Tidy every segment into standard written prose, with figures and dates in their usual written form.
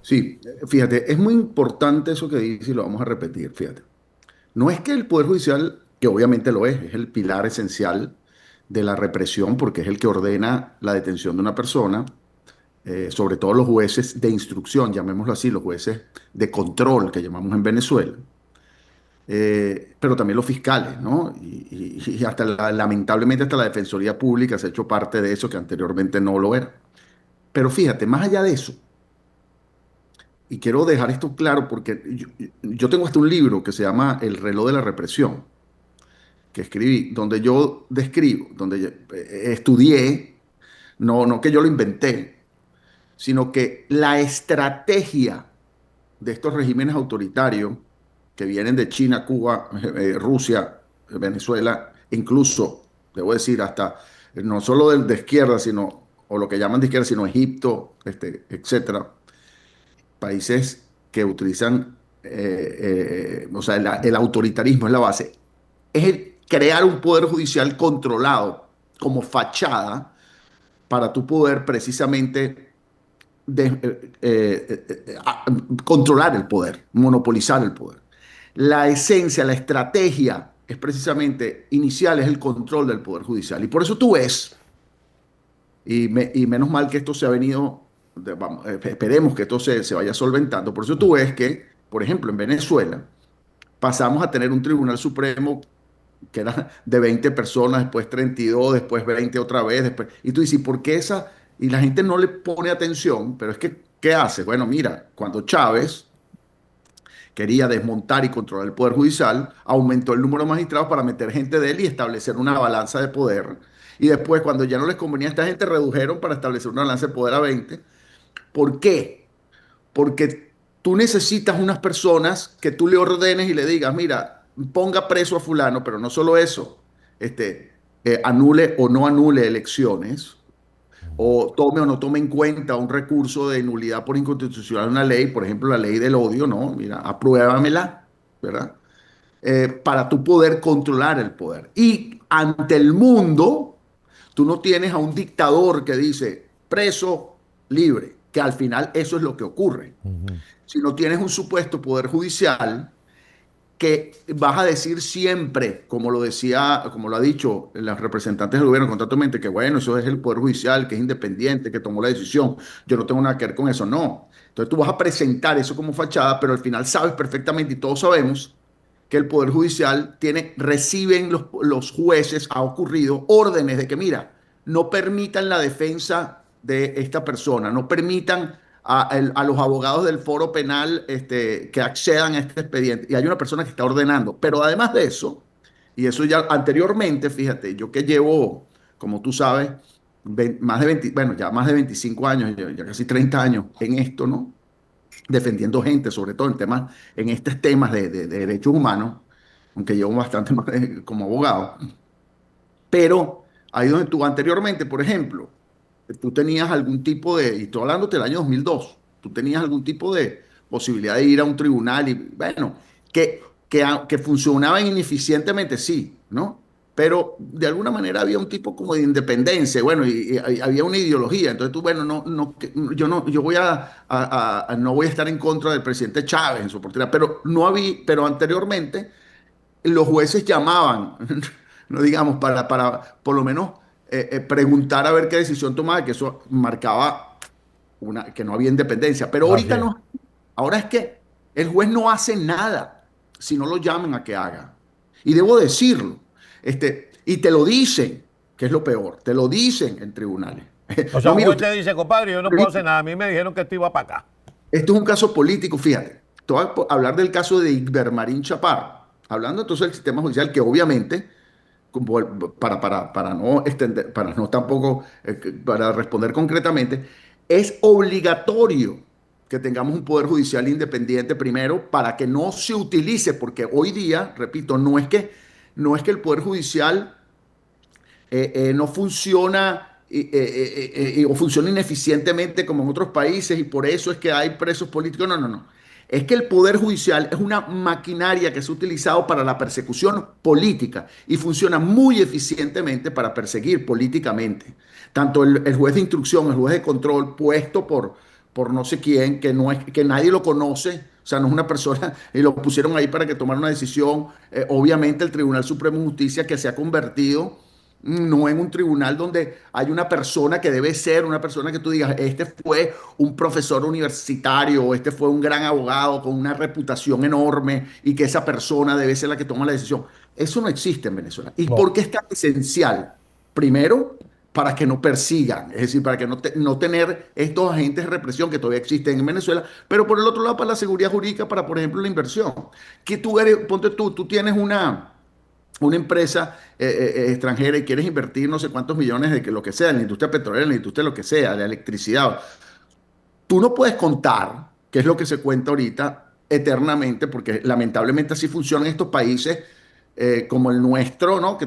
Sí, fíjate, es muy importante eso que dice y lo vamos a repetir, fíjate. No es que el Poder Judicial, que obviamente lo es el pilar esencial de la represión porque es el que ordena la detención de una persona, sobre todo los jueces de instrucción, llamémoslo así, los jueces de control que llamamos en Venezuela, pero también los fiscales, ¿no? Y hasta lamentablemente hasta la Defensoría Pública se ha hecho parte de eso que anteriormente no lo era. Pero fíjate, más allá de eso, y quiero dejar esto claro porque yo tengo hasta un libro que se llama El reloj de la represión, que escribí, donde yo describo, donde estudié, no que yo lo inventé, sino que la estrategia de estos regímenes autoritarios que vienen de China, Cuba, Rusia, Venezuela, incluso, debo decir, hasta no solo de izquierda, sino, o lo que llaman de izquierda, sino Egipto, etcétera, países que utilizan, o sea, el autoritarismo es la base, es el crear un poder judicial controlado como fachada para tu poder precisamente de, controlar el poder, monopolizar el poder. La esencia, la estrategia es precisamente inicial, es el control del poder judicial. Y por eso tú ves, y menos mal que esto se ha venido, vamos, esperemos que esto se vaya solventando, por eso tú ves que, por ejemplo, en Venezuela pasamos a tener un Tribunal Supremo que era de 20 personas, después 32, después 20 otra vez, después, y tú dices, ¿por qué esa? Y la gente no le pone atención, pero es que, ¿qué hace? Bueno, mira, cuando Chávez quería desmontar y controlar el Poder Judicial, aumentó el número de magistrados para meter gente de él y establecer una balanza de poder. Y después, cuando ya no les convenía a esta gente, redujeron para establecer una balanza de poder a 20. ¿Por qué? Porque tú necesitas unas personas que tú le ordenes y le digas, mira, ponga preso a fulano, pero no solo eso, anule o no anule elecciones, o tome o no tome en cuenta un recurso de nulidad por inconstitucional de una ley, por ejemplo, la ley del odio, no, mira, apruébamela, ¿verdad? Para tú poder controlar el poder. Y ante el mundo, tú no tienes a un dictador que dice preso, libre, que al final eso es lo que ocurre. Si no tienes un supuesto poder judicial que vas a decir siempre, como lo decía, como lo ha dicho los representantes del gobierno constantemente, que bueno, eso es el poder judicial, que es independiente, que tomó la decisión, yo no tengo nada que ver con eso, no. Entonces tú vas a presentar eso como fachada, pero al final sabes perfectamente y todos sabemos que el Poder Judicial reciben los jueces, ha ocurrido órdenes de que, mira, no permitan la defensa de esta persona, no permitan a los abogados del foro penal que accedan a este expediente. Y hay una persona que está ordenando. Pero además de eso, y eso ya anteriormente, fíjate, yo que llevo, como tú sabes, más de 20, bueno, ya más de 25 años, ya casi 30 años en esto, ¿no? Defendiendo gente, sobre todo en estos temas de derechos humanos, aunque llevo bastante más como abogado. Pero ahí donde tú anteriormente, por ejemplo, tú tenías algún tipo de, y estoy hablando del año 2002, tú tenías algún tipo de posibilidad de ir a un tribunal y, bueno, que funcionaban ineficientemente, sí, ¿no? Pero de alguna manera había un tipo como de independencia, bueno, y había una ideología. Entonces tú, bueno, yo no, yo voy no voy a estar en contra del presidente Chávez en su oportunidad, pero no había, pero anteriormente los jueces llamaban, no digamos, para por lo menos preguntar a ver qué decisión tomaba, que eso marcaba que no había independencia. Pero Así ahorita es. no, ahora es que el juez no hace nada si no lo llaman a que haga. Y debo decirlo, y te lo dicen, que es lo peor, te lo dicen en tribunales. O sea, No, un mire, juez usted, te dice, compadre, yo no puedo hacer nada. A mí me dijeron que esto iba para acá. esto es un caso político, fíjate. Te voy a hablar del caso de Igbermarín Chaparro. Hablando entonces del sistema judicial, que obviamente para no extender, para no tampoco, para responder concretamente, es obligatorio que tengamos un poder judicial independiente primero para que no se utilice, porque hoy día, repito, no es que el poder judicial no funciona o funciona ineficientemente como en otros países y por eso es que hay presos políticos. No, no, no. Es que el Poder Judicial es una maquinaria que se ha utilizado para la persecución política y funciona muy eficientemente para perseguir políticamente. Tanto el juez de instrucción, el juez de control puesto por no sé quién, que no es, que nadie lo conoce, o sea, no es una persona, y lo pusieron ahí para que tomara una decisión. Obviamente el Tribunal Supremo de Justicia que se ha convertido no en un tribunal donde hay una persona que debe ser una persona que tú digas, este fue un profesor universitario, o este fue un gran abogado con una reputación enorme y que esa persona debe ser la que toma la decisión. Eso no existe en Venezuela. ¿Y No. por qué es tan esencial? Primero, para que no persigan, es decir, para que no tener estos agentes de represión que todavía existen en Venezuela, pero por el otro lado, para la seguridad jurídica, para, por ejemplo, la inversión. Que tú eres, ponte tú tienes una empresa extranjera y quieres invertir no sé cuántos millones de que lo que sea, en la industria petrolera, en la industria de lo que sea, de electricidad. Tú no puedes contar, que es lo que se cuenta ahorita, eternamente, porque lamentablemente así funcionan estos países como el nuestro, ¿no?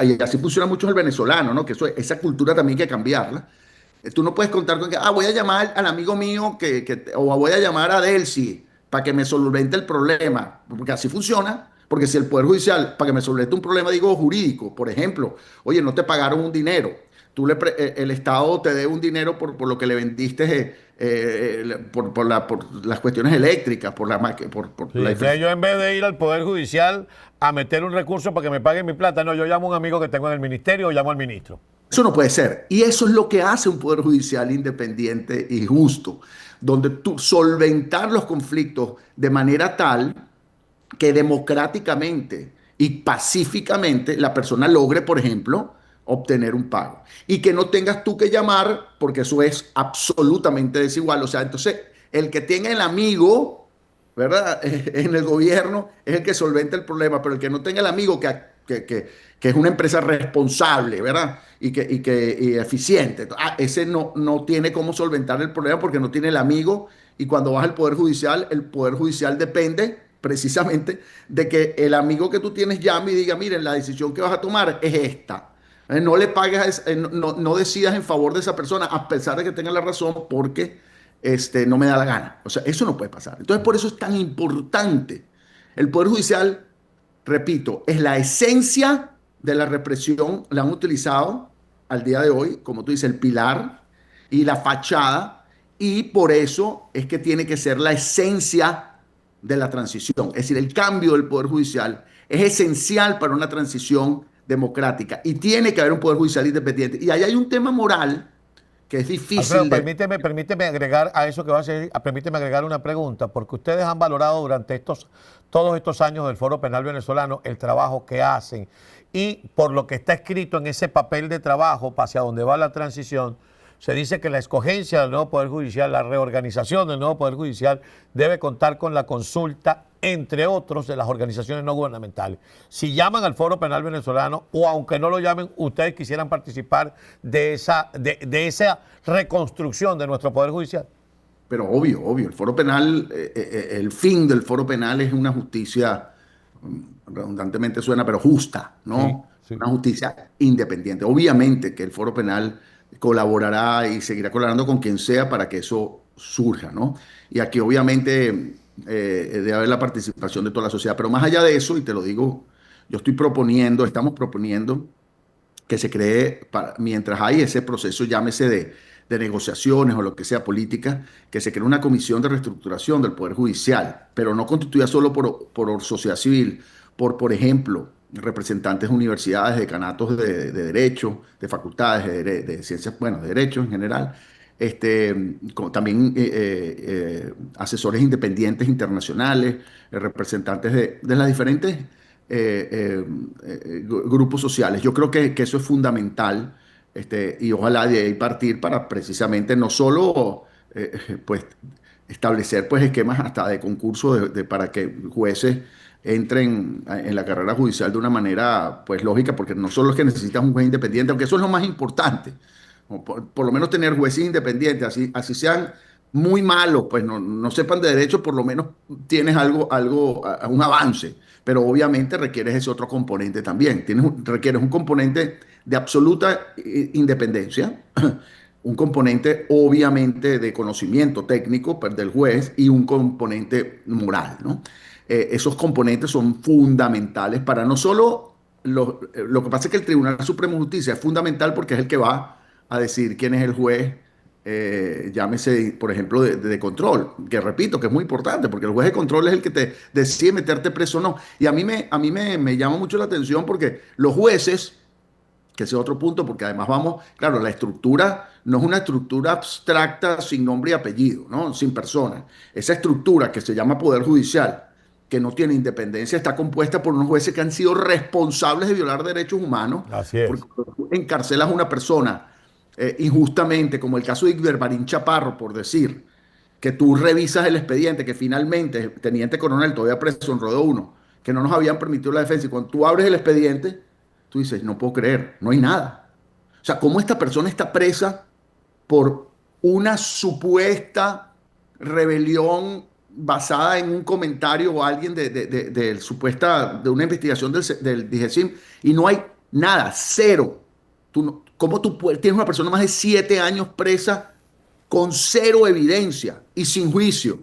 Y así funciona mucho el venezolano, ¿no? Que esa cultura también hay que cambiarla. Tú no puedes contar con que, voy a llamar al amigo mío o voy a llamar a Delcy para que me solvente el problema, porque así funciona. Porque si el Poder Judicial, para que me solvente un problema, digo jurídico, por ejemplo, oye, no te pagaron un dinero, el Estado te debe un dinero por lo que le vendiste, por las cuestiones eléctricas, por Sí, la entonces yo infraestructura. en vez de ir al Poder Judicial a meter un recurso para que me paguen mi plata, no, yo llamo a un amigo que tengo en el ministerio o llamo al ministro. Eso no puede ser. Y eso es lo que hace un Poder Judicial independiente y justo, donde tú solventar los conflictos de manera tal que democráticamente y pacíficamente la persona logre, por ejemplo, obtener un pago. Y que no tengas tú que llamar, porque eso es absolutamente desigual. O sea, entonces, el que tenga el amigo, ¿verdad? En el gobierno es el que solventa el problema, pero el que no tenga el amigo que es una empresa responsable, ¿verdad? Y eficiente. Ese no tiene cómo solventar el problema porque no tiene el amigo y cuando vas al Poder Judicial, el Poder Judicial depende precisamente de que el amigo que tú tienes llame y diga, miren, la decisión que vas a tomar es esta. No le pagues, no decidas en favor de esa persona a pesar de que tenga la razón porque no me da la gana. O sea, eso no puede pasar. Entonces, por eso es tan importante. El Poder Judicial, repito, es la esencia de la represión, la han utilizado al día de hoy, como tú dices, el pilar y la fachada, y por eso es que tiene que ser la esencia de la transición. Es decir, el cambio del Poder Judicial es esencial para una transición democrática y tiene que haber un Poder Judicial independiente. Y ahí hay un tema moral que es Alfredo, difícil de... permíteme agregar a eso que va a ser, permíteme agregar una pregunta, porque ustedes han valorado durante todos estos años del Foro Penal Venezolano el trabajo que hacen y por lo que está escrito en ese papel de trabajo hacia donde va la transición, se dice que la escogencia del nuevo Poder Judicial, la reorganización del nuevo Poder Judicial debe contar con la consulta, entre otros, de las organizaciones no gubernamentales. Si llaman al Foro Penal Venezolano, o aunque no lo llamen, ustedes quisieran participar de esa reconstrucción de nuestro Poder Judicial. Pero obvio, el foro penal, el fin del foro penal es una justicia, redundantemente suena, pero justa, Sí, ¿no? sí. Una justicia independiente. Obviamente que el foro penal colaborará y seguirá colaborando con quien sea para que eso surja, ¿no? Y aquí obviamente debe haber la participación de toda la sociedad. Pero más allá de eso, y te lo digo, estamos proponiendo que se cree, mientras hay ese proceso, llámese de negociaciones o lo que sea política, que se cree una comisión de reestructuración del Poder Judicial, pero no constituida solo por sociedad civil, por ejemplo, representantes de universidades, decanatos de derecho, de facultades de ciencias, bueno, de derecho en general, también asesores independientes internacionales, representantes de las diferentes grupos sociales. Yo creo que eso es fundamental y ojalá de ahí partir para precisamente no solo pues, establecer pues, esquemas hasta de concurso para que jueces entren en la carrera judicial de una manera pues lógica, porque no solo es que necesitas un juez independiente, aunque eso es lo más importante, o por lo menos tener jueces independientes, así sean muy malos, pues no sepan de derecho, por lo menos tienes un avance, pero obviamente requieres ese otro componente también. Requieres un componente de absoluta independencia, un componente obviamente de conocimiento técnico pues, del juez y un componente moral, ¿no? Esos componentes son fundamentales para no solo lo que pasa es que el Tribunal Supremo de Justicia es fundamental porque es el que va a decir quién es el juez llámese, por ejemplo, de control, que repito, que es muy importante, porque el juez de control es el que te decide meterte preso o no. Y a mí me llama mucho la atención porque los jueces, que ese es otro punto, porque además vamos, claro, la estructura no es una estructura abstracta sin nombre y apellido, ¿no? Sin personas. Esa estructura que se llama Poder Judicial, que no tiene independencia, está compuesta por unos jueces que han sido responsables de violar derechos humanos, Así porque es. cuando tú encarcelas a una persona injustamente, como el caso de Igberbarín Chaparro, por decir, que tú revisas el expediente, que finalmente el teniente coronel todavía preso en Rodeo 1, que no nos habían permitido la defensa, y cuando tú abres el expediente, tú dices, no puedo creer, no hay nada. O sea, ¿cómo esta persona está presa por una supuesta rebelión basada en un comentario o alguien supuesta, de una investigación del DGCIM, y no hay nada, cero? ¿Cómo tienes una persona más de 7 años presa con cero evidencia y sin juicio?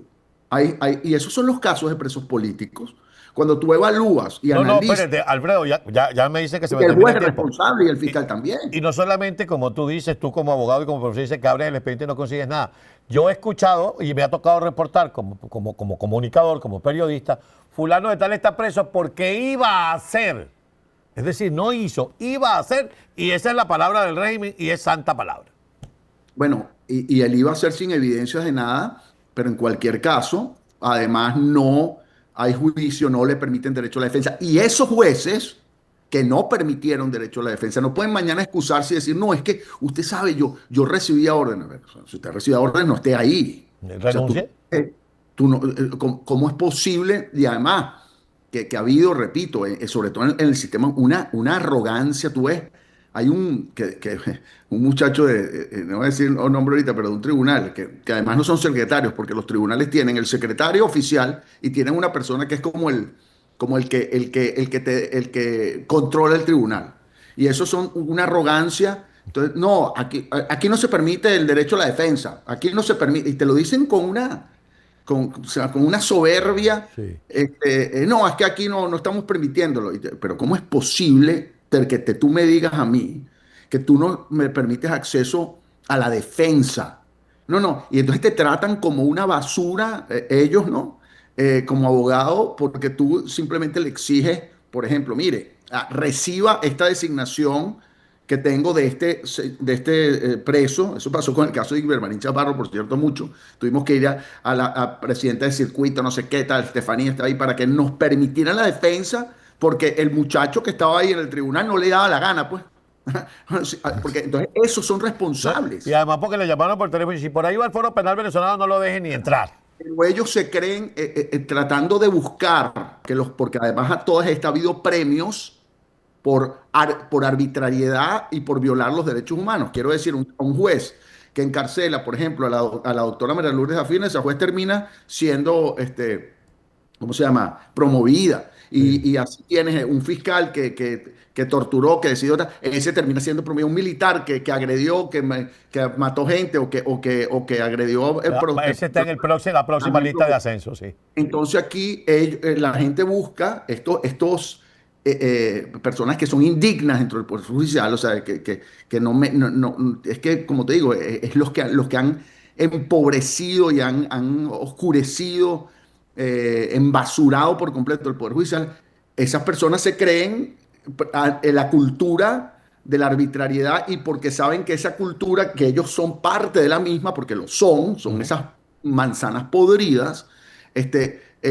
Y esos son los casos de presos políticos. Cuando tú evalúas y No, no, analizas, espérate, Alfredo, ya me dice que se me el termina juez el es tiempo. responsable y el Y, fiscal también. y no solamente como tú dices, tú como abogado y como profesor dices que abres el expediente y no consigues nada. Yo he escuchado y me ha tocado reportar como comunicador, como periodista, fulano de tal está preso porque iba a hacer. Es decir, no hizo, iba a hacer, y esa es la palabra del régimen y es santa palabra. Bueno, y él iba a ser sin evidencias de nada, pero en cualquier caso, además no hay juicio, no le permiten derecho a la defensa. Y esos jueces que no permitieron derecho a la defensa no pueden mañana excusarse y decir, no, es que usted sabe, yo recibía órdenes. O sea, si usted recibía órdenes, no esté ahí. O sea, ¿Renuncie? tú no, ¿cómo es posible? Y además, que ha habido, repito, sobre todo en el sistema, una arrogancia, tú ves. Hay un muchacho no voy a decir el nombre ahorita, pero de un tribunal, que además no son secretarios, porque los tribunales tienen el secretario oficial y tienen una persona que es como el que controla el tribunal. Y eso son una arrogancia. Entonces, no, aquí no se permite el derecho a la defensa, aquí no se permite, y te lo dicen o sea, con una soberbia. Sí. No, es que aquí no estamos permitiéndolo. Pero ¿cómo es posible tú me digas a mí que tú no me permites acceso a la defensa? No, no. Y entonces te tratan como una basura, ellos, ¿no? Como abogado, porque tú simplemente le exiges, por ejemplo, mire, reciba esta designación que tengo de este preso. Eso pasó con el caso de Ibermarín Chaparro, por cierto, mucho. Tuvimos que ir a presidenta de circuito, no sé qué tal, Estefanía estaba ahí para que nos permitieran la defensa, porque el muchacho que estaba ahí en el tribunal no le daba la gana, pues. Porque entonces esos son ¿No? Y responsables. además porque le llamaron por teléfono y si por ahí va el foro penal venezolano no lo dejen ni entrar. Pero ellos se creen tratando de buscar, porque además a todas estas ha habido premios por arbitrariedad y por violar los derechos humanos. Quiero decir, un juez que encarcela, por ejemplo, a la doctora María Lourdes Afines, esa juez termina siendo, ¿cómo se llama?, promovida. Sí. Y así tienes un fiscal que torturó, que decidió, ese termina siendo promovido. Un militar que agredió, que mató gente o que agredió. Ese está en la próxima lista de ascenso, sí. Entonces aquí la gente busca estos personas que son indignas dentro del Poder Judicial, o sea, que es que, como te digo, es los que han empobrecido y han oscurecido, embasurado por completo el Poder Judicial. Esas personas se creen en la cultura de la arbitrariedad, y porque saben que esa cultura, que ellos son parte de la misma, porque son Ujú. esas manzanas podridas.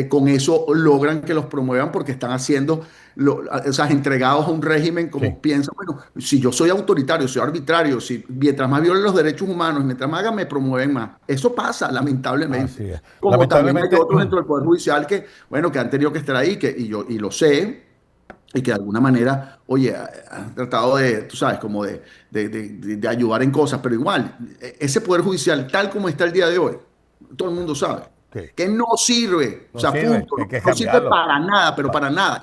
Con eso logran que los promuevan, porque están haciendo, o sea, entregados a un régimen, Sí, como piensan, bueno, si yo soy autoritario, soy arbitrario, si mientras más violen los derechos humanos, mientras más hagan, me promueven más. Eso pasa, lamentablemente. así es. Como también hay Lamentablemente, otros dentro del Poder Judicial que, bueno, que han tenido que estar ahí, y lo sé, y que de alguna manera, oye, han tratado de, tú sabes, como de ayudar en cosas, pero igual, ese Poder Judicial, tal como está el día de hoy, todo el mundo sabe sí, que no sirve, o no sea, sirve, punto, que hay no, que no sirve cambiarlo. para nada, pero para nada.